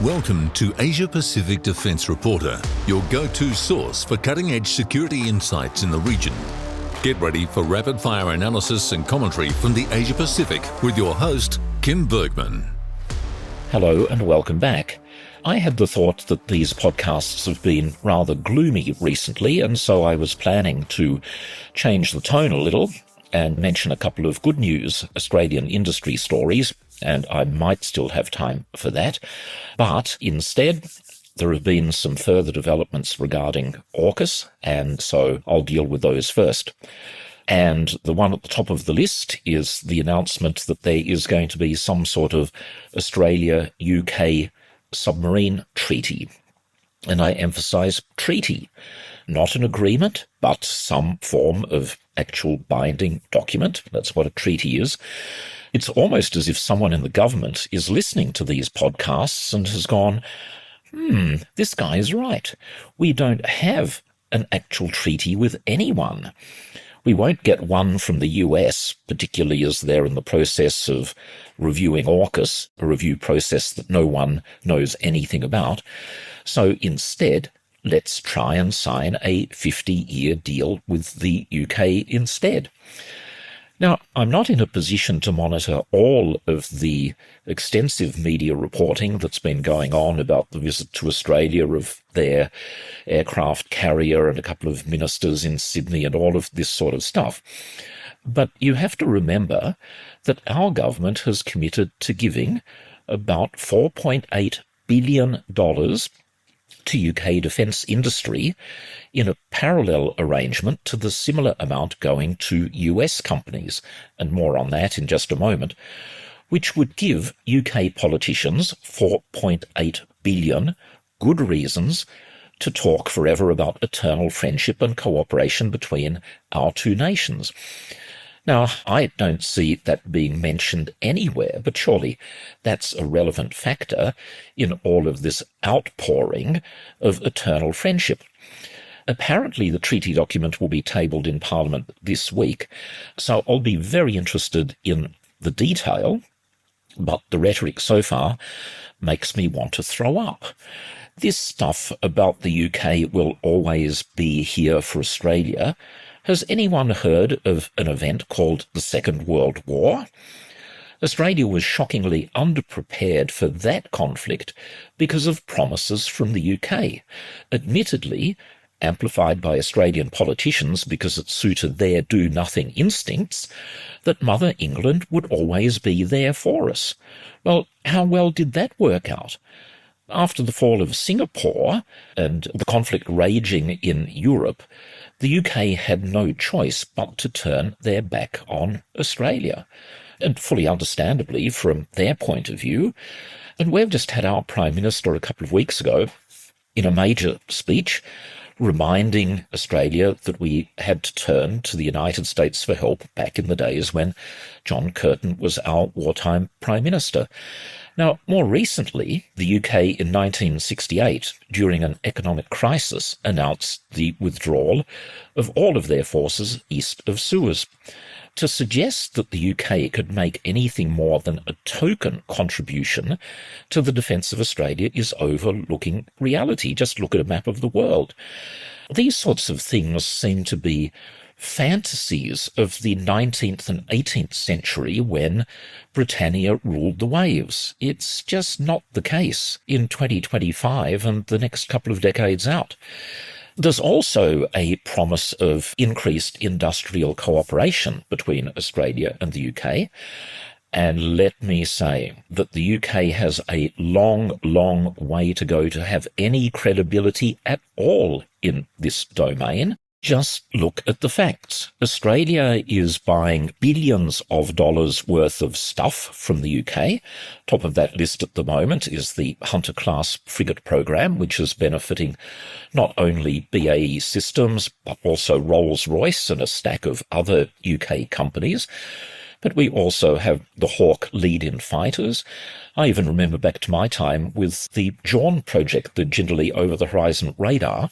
Welcome to Asia Pacific Defence Reporter, your go-to source for cutting-edge security insights in the region. Get ready for rapid-fire analysis and commentary from the Asia Pacific with your host, Kim Bergman. Hello and welcome back. I had the thought that these podcasts have been rather gloomy recently, and so I was planning to change the tone a little and mention a couple of good news Australian industry stories, and I might still have time for that. But instead, there have been some further developments regarding AUKUS, and so I'll deal with those first. And the one at the top of the list is the announcement that there is going to be some sort of Australia-UK submarine treaty. And I emphasize treaty, not an agreement, but some form of actual binding document. That's what a treaty is. It's almost as if someone in the government is listening to these podcasts and has gone, this guy is right. We don't have an actual treaty with anyone. We won't get one from the US, particularly as they're in the process of reviewing AUKUS, a review process that no one knows anything about. So instead, let's try and sign a 50-year deal with the UK instead. Now, I'm not in a position to monitor all of the extensive media reporting that's been going on about the visit to Australia of their aircraft carrier and a couple of ministers in Sydney and all of this sort of stuff. But you have to remember that our government has committed to giving about $4.8 billion to UK defence industry in a parallel arrangement to the similar amount going to US companies, and more on that in just a moment, which would give UK politicians $4.8 billion good reasons to talk forever about eternal friendship and cooperation between our two nations. Now, I don't see that being mentioned anywhere, but surely that's a relevant factor in all of this outpouring of eternal friendship. Apparently, the treaty document will be tabled in Parliament this week, so I'll be very interested in the detail, but the rhetoric so far makes me want to throw up. This stuff about the UK will always be here for Australia. Has anyone heard of an event called the Second World War? Australia was shockingly underprepared for that conflict because of promises from the UK, admittedly amplified by Australian politicians because it suited their do-nothing instincts, that Mother England would always be there for us. Well, how well did that work out? After the fall of Singapore and the conflict raging in Europe, the UK had no choice but to turn their back on Australia, and fully understandably from their point of view. And we've just had our Prime Minister a couple of weeks ago in a major speech reminding Australia that we had to turn to the United States for help back in the days when John Curtin was our wartime Prime Minister. Now, more recently, the UK in 1968, during an economic crisis, announced the withdrawal of all of their forces east of Suez. To suggest that the UK could make anything more than a token contribution to the defence of Australia is overlooking reality. Just look at a map of the world. These sorts of things seem to be fantasies of the 19th and 18th century when Britannia ruled the waves. It's just not the case in 2025 and the next couple of decades out. There's also a promise of increased industrial cooperation between Australia and the UK. And let me say that the UK has a long, long way to go to have any credibility at all in this domain. Just look at the facts. Australia is buying billions of dollars worth of stuff from the UK. Top of that list at the moment is the Hunter-class frigate program, which is benefiting not only BAE Systems, but also Rolls-Royce and a stack of other UK companies. But we also have the Hawk lead-in fighters. I even remember back to my time with the Jawn project, the Jindalee Over-the-Horizon Radar,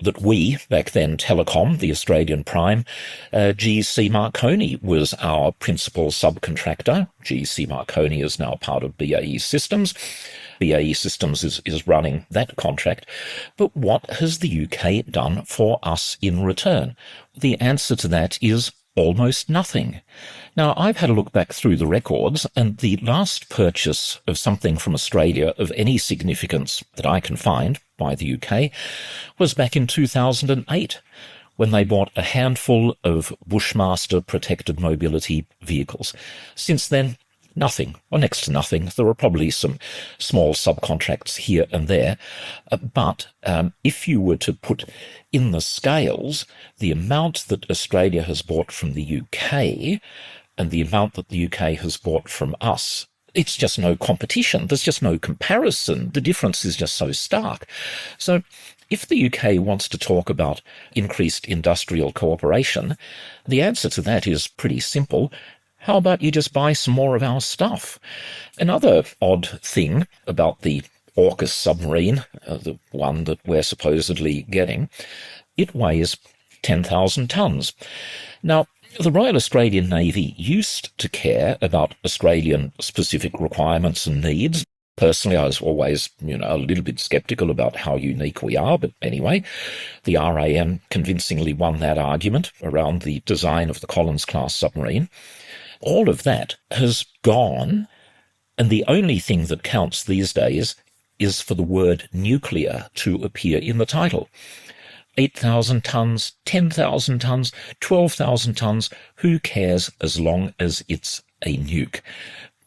that we, back then Telecom, the Australian Prime, GC Marconi was our principal subcontractor. GC Marconi is now part of BAE Systems. BAE Systems is running that contract. But what has the UK done for us in return? The answer to that is almost nothing. Now, I've had a look back through the records, and the last purchase of something from Australia of any significance that I can find by the UK was back in 2008, when they bought a handful of Bushmaster protected mobility vehicles. Since then, nothing, or next to nothing. There are probably some small subcontracts here and there, but if you were to put in the scales the amount that Australia has bought from the UK and the amount that the UK has bought from us, it's just no competition. There's just no comparison. The difference is just so stark. So if the UK wants to talk about increased industrial cooperation, the answer to that is pretty simple. How about you just buy some more of our stuff? Another odd thing about the AUKUS submarine, the one that we're supposedly getting, it weighs 10,000 tonnes. Now, the Royal Australian Navy used to care about Australian specific requirements and needs. Personally, I was always, a little bit sceptical about how unique we are, but anyway, the RAN convincingly won that argument around the design of the Collins-class submarine. All of that has gone, and the only thing that counts these days is for the word nuclear to appear in the title. 8,000 tonnes, 10,000 tonnes, 12,000 tonnes, who cares as long as it's a nuke?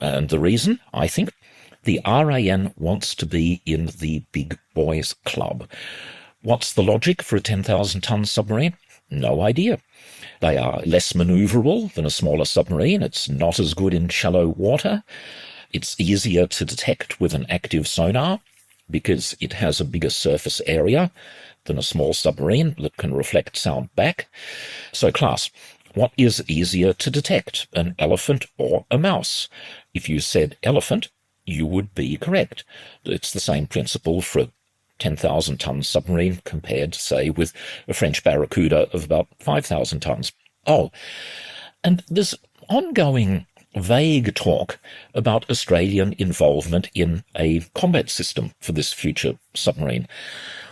And the reason, I think, the RAN wants to be in the big boys club. What's the logic for a 10,000-tonne submarine? No idea. They are less manoeuvrable than a smaller submarine. It's not as good in shallow water. It's easier to detect with an active sonar because it has a bigger surface area than a small submarine that can reflect sound back. So, class, what is easier to detect, an elephant or a mouse? If you said elephant, you would be correct. It's the same principle for a 10,000-tonne submarine compared, say, with a French Barracuda of about 5,000 tonnes. Oh, and there's ongoing vague talk about Australian involvement in a combat system for this future submarine.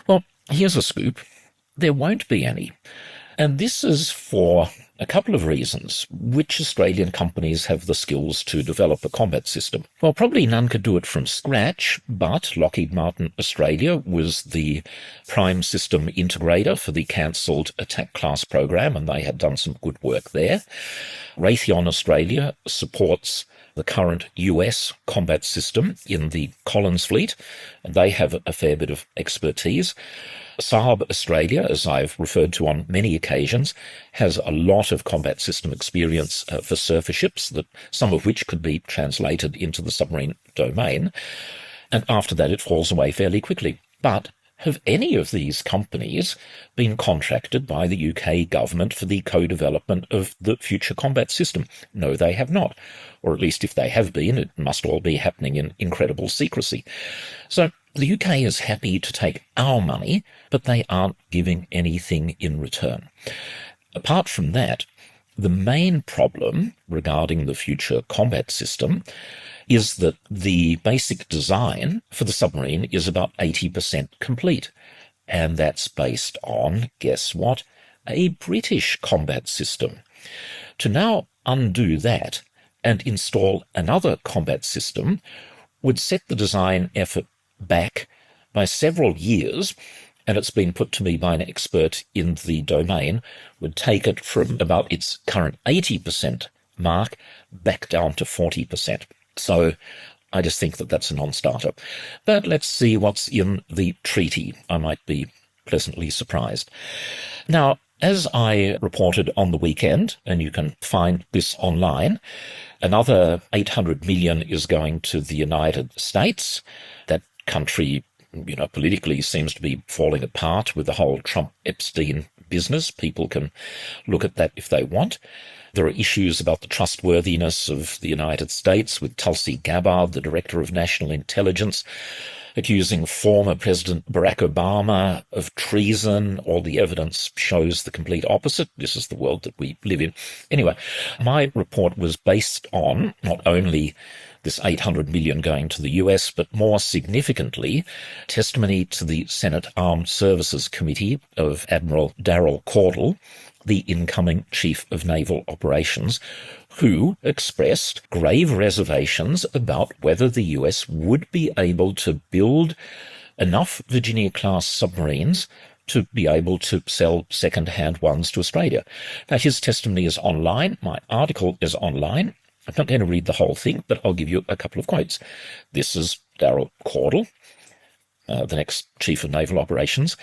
Well, here's a scoop. There won't be any. And this is for a couple of reasons. Which Australian companies have the skills to develop a combat system? Well, probably none could do it from scratch, but Lockheed Martin Australia was the prime system integrator for the cancelled Attack Class program, and they had done some good work there. Raytheon Australia supports the current US combat system in the Collins fleet, and they have a fair bit of expertise. Saab Australia, as I've referred to on many occasions, has a lot of combat system experience for surface ships, that some of which could be translated into the submarine domain, and after that it falls away fairly quickly. But have any of these companies been contracted by the UK government for the co-development of the future combat system? No, they have not. Or at least if they have been, it must all be happening in incredible secrecy. So the UK is happy to take our money, but they aren't giving anything in return. Apart from that, the main problem regarding the future combat system is that the basic design for the submarine is about 80% complete. And that's based on, guess what, a British combat system. To now undo that and install another combat system would set the design effort back by several years, and it's been put to me by an expert in the domain, would take it from about its current 80% mark back down to 40%. So I just think that that's a non-starter. But let's see what's in the treaty. I might be pleasantly surprised. Now, as I reported on the weekend, and you can find this online, another $800 million is going to the United States. That country, politically seems to be falling apart with the whole Trump-Epstein business. People can look at that if they want. There are issues about the trustworthiness of the United States, with Tulsi Gabbard, the Director of National Intelligence, accusing former President Barack Obama of treason. All the evidence shows the complete opposite. This is the world that we live in. Anyway, my report was based on not only this $800 million going to the US, but more significantly, testimony to the Senate Armed Services Committee of Admiral Daryl Caudle, the incoming Chief of Naval Operations, who expressed grave reservations about whether the US would be able to build enough Virginia-class submarines to be able to sell second-hand ones to Australia. Now, his testimony is online. My article is online. I'm not going to read the whole thing, but I'll give you a couple of quotes. This is Daryl Caudle, the next Chief of Naval Operations,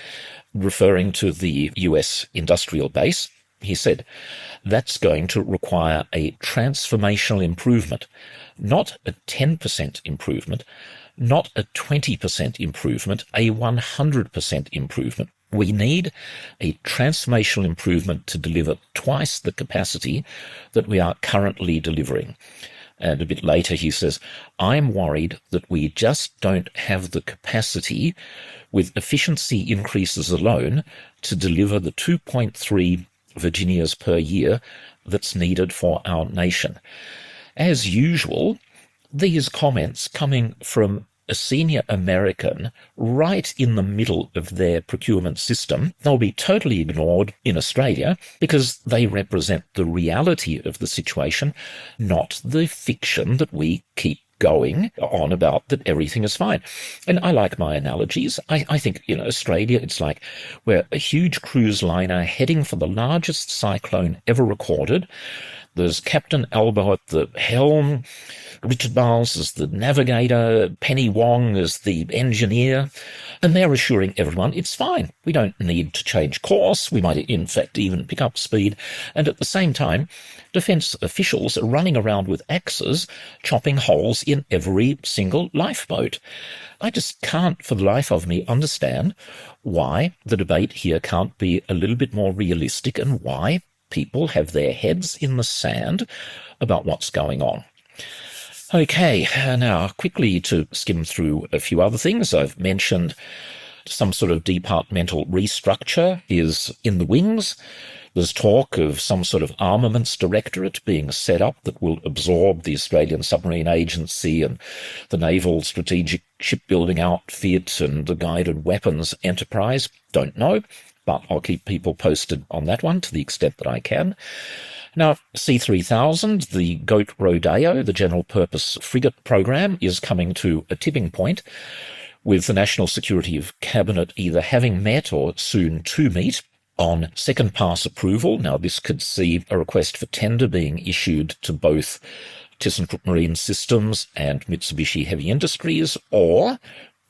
referring to the US industrial base. He said, "That's going to require a transformational improvement, not a 10% improvement, not a 20% improvement, a 100% improvement. We need a transformational improvement to deliver twice the capacity that we are currently delivering." And a bit later he says, "I'm worried that we just don't have the capacity with efficiency increases alone to deliver the 2.3 Virginias per year that's needed for our nation." As usual, these comments coming from a senior American right in the middle of their procurement system, they'll be totally ignored in Australia because they represent the reality of the situation, not the fiction that we keep going on about that everything is fine. And I like my analogies. I think, Australia, it's like we're a huge cruise liner heading for the largest cyclone ever recorded. There's Captain Albo at the helm, Richard Miles as the navigator, Penny Wong as the engineer, and they're assuring everyone it's fine. We don't need to change course. We might, in fact, even pick up speed. And at the same time, defence officials are running around with axes, chopping holes in every single lifeboat. I just can't, for the life of me, understand why the debate here can't be a little bit more realistic and why people have their heads in the sand about what's going on. Okay, now quickly to skim through a few other things. I've mentioned some sort of departmental restructure is in the wings. There's talk of some sort of armaments directorate being set up that will absorb the Australian Submarine Agency and the Naval Strategic Shipbuilding Outfit and the Guided Weapons Enterprise. Don't know, but I'll keep people posted on that one to the extent that I can. Now, C-3000, the Goat Rodeo, the General Purpose Frigate Program, is coming to a tipping point, with the National Security Cabinet either having met or soon to meet on second pass approval. Now, this could see a request for tender being issued to both ThyssenKrupp Marine Systems and Mitsubishi Heavy Industries, or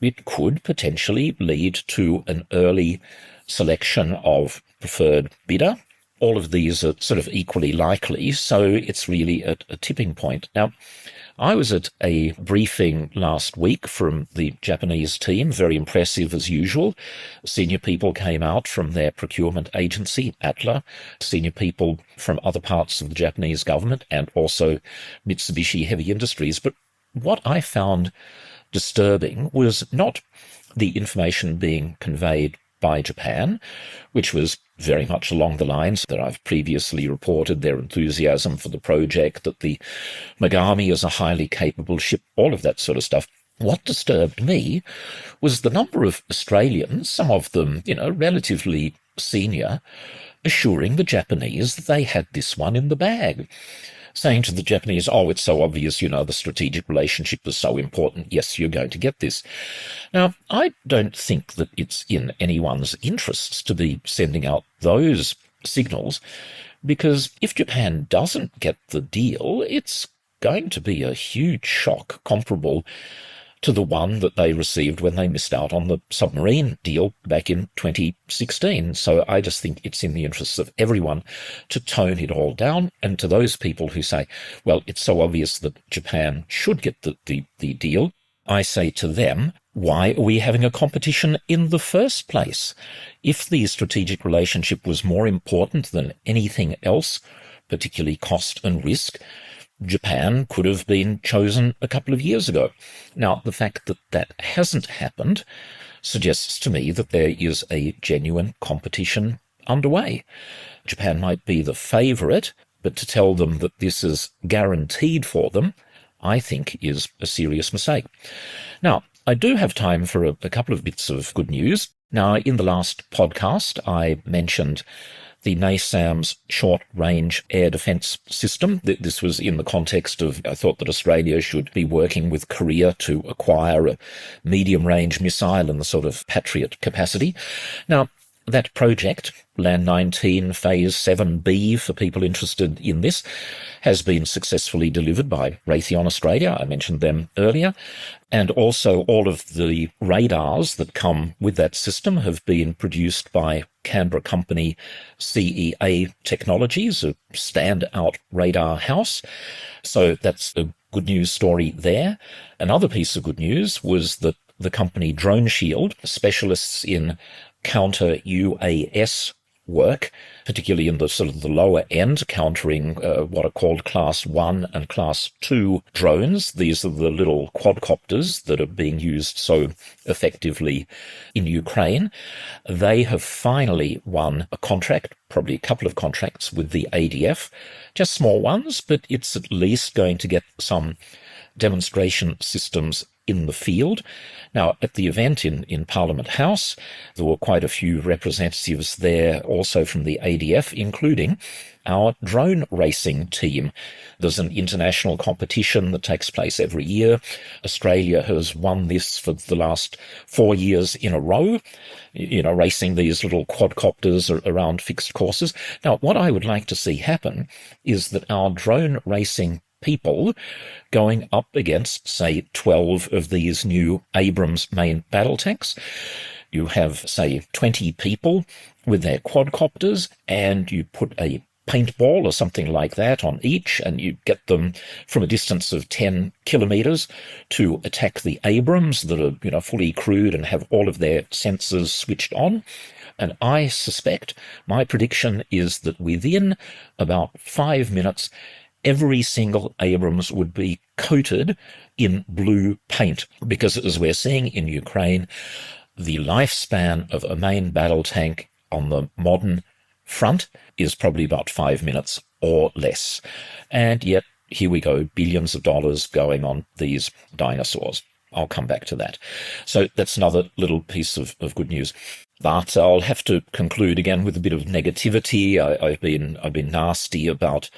it could potentially lead to an early selection of preferred bidder. All of these are sort of equally likely, so it's really at a tipping point. Now, I was at a briefing last week from the Japanese team, very impressive as usual. Senior people came out from their procurement agency, ATLA, senior people from other parts of the Japanese government, and also Mitsubishi Heavy Industries. But what I found disturbing was not the information being conveyed by Japan, which was very much along the lines that I've previously reported, their enthusiasm for the project, that the Megami is a highly capable ship, all of that sort of stuff. What disturbed me was the number of Australians, some of them, relatively senior, assuring the Japanese that they had this one in the bag, saying to the Japanese, "Oh, it's so obvious, the strategic relationship is so important. Yes, you're going to get this." Now, I don't think that it's in anyone's interests to be sending out those signals, because if Japan doesn't get the deal, it's going to be a huge shock comparable to the one that they received when they missed out on the submarine deal back in 2016. So I just think it's in the interests of everyone to tone it all down. And to those people who say, well, it's so obvious that Japan should get the deal, I say to them, why are we having a competition in the first place? If the strategic relationship was more important than anything else, particularly cost and risk, Japan could have been chosen a couple of years ago. Now, the fact that that hasn't happened suggests to me that there is a genuine competition underway. Japan might be the favourite, but to tell them that this is guaranteed for them, I think is a serious mistake. Now, I do have time for a couple of bits of good news. Now, in the last podcast, I mentioned the NASAMS short-range air defence system. This was in the context of, I thought that Australia should be working with Korea to acquire a medium-range missile in the sort of Patriot capacity. Now, that project, Land 19 Phase 7B, for people interested in this, has been successfully delivered by Raytheon Australia. I mentioned them earlier. And also all of the radars that come with that system have been produced by Canberra company CEA Technologies, a standout radar house. So that's a good news story there. Another piece of good news was that the company Drone Shield, specialists in counter-UAS work, particularly in the sort of the lower end, countering what are called Class 1 and Class 2 drones. These are the little quadcopters that are being used so effectively in Ukraine. They have finally won a contract, probably a couple of contracts with the ADF, just small ones, but it's at least going to get some demonstration systems in the field. Now, at the event in Parliament House, there were quite a few representatives there also from the ADF, including our drone racing team. There's an international competition that takes place every year. Australia has won this for the last 4 years in a row, racing these little quadcopters around fixed courses. Now, what I would like to see happen is that our drone racing people going up against, say, 12 of these new Abrams main battle tanks. You have, say, 20 people with their quadcopters, and you put a paintball or something like that on each, and you get them from a distance of 10 kilometers to attack the Abrams that are, fully crewed and have all of their sensors switched on. And I suspect, my prediction is that within about 5 minutes, every single Abrams would be coated in blue paint, because as we're seeing in Ukraine, the lifespan of a main battle tank on the modern front is probably about 5 minutes or less. And yet, here we go, billions of dollars going on these dinosaurs. I'll come back to that. So that's another little piece of good news. But I'll have to conclude again with a bit of negativity. I've been nasty about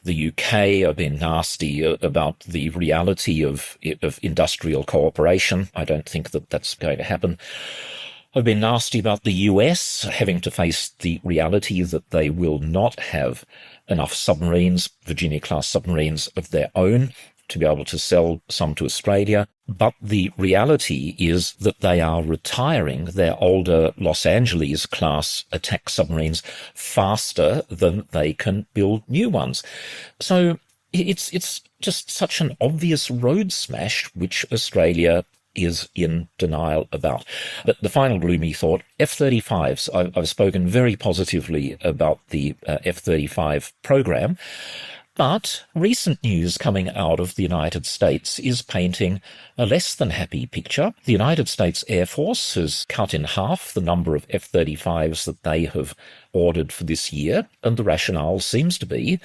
the UK. I've been nasty about the reality of industrial cooperation. I don't think that that's going to happen. I've been nasty about the US having to face the reality that they will not have enough submarines, Virginia-class submarines of their own, to be able to sell some to Australia. But the reality is that they are retiring their older Los Angeles-class attack submarines faster than they can build new ones. So it's just such an obvious road smash, which Australia is in denial about. But the final gloomy thought, F-35s. I've spoken very positively about the F-35 program. But recent news coming out of the United States is painting a less than happy picture. The United States Air Force has cut in half the number of F-35s that they have ordered for this year, and the rationale seems to be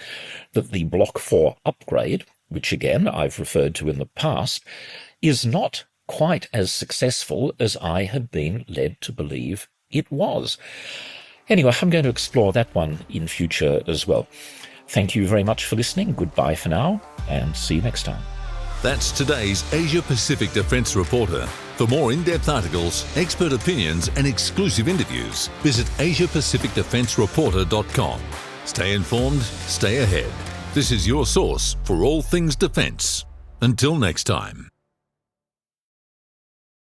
that the Block 4 upgrade, which again I've referred to in the past, is not quite as successful as I had been led to believe it was. Anyway, I'm going to explore that one in future as well. Thank you very much for listening. Goodbye for now, and see you next time. That's today's Asia Pacific Defence Reporter. For more in-depth articles, expert opinions and exclusive interviews, visit AsiaPacificDefenceReporter.com. Stay informed, stay ahead. This is your source for all things defence. Until next time.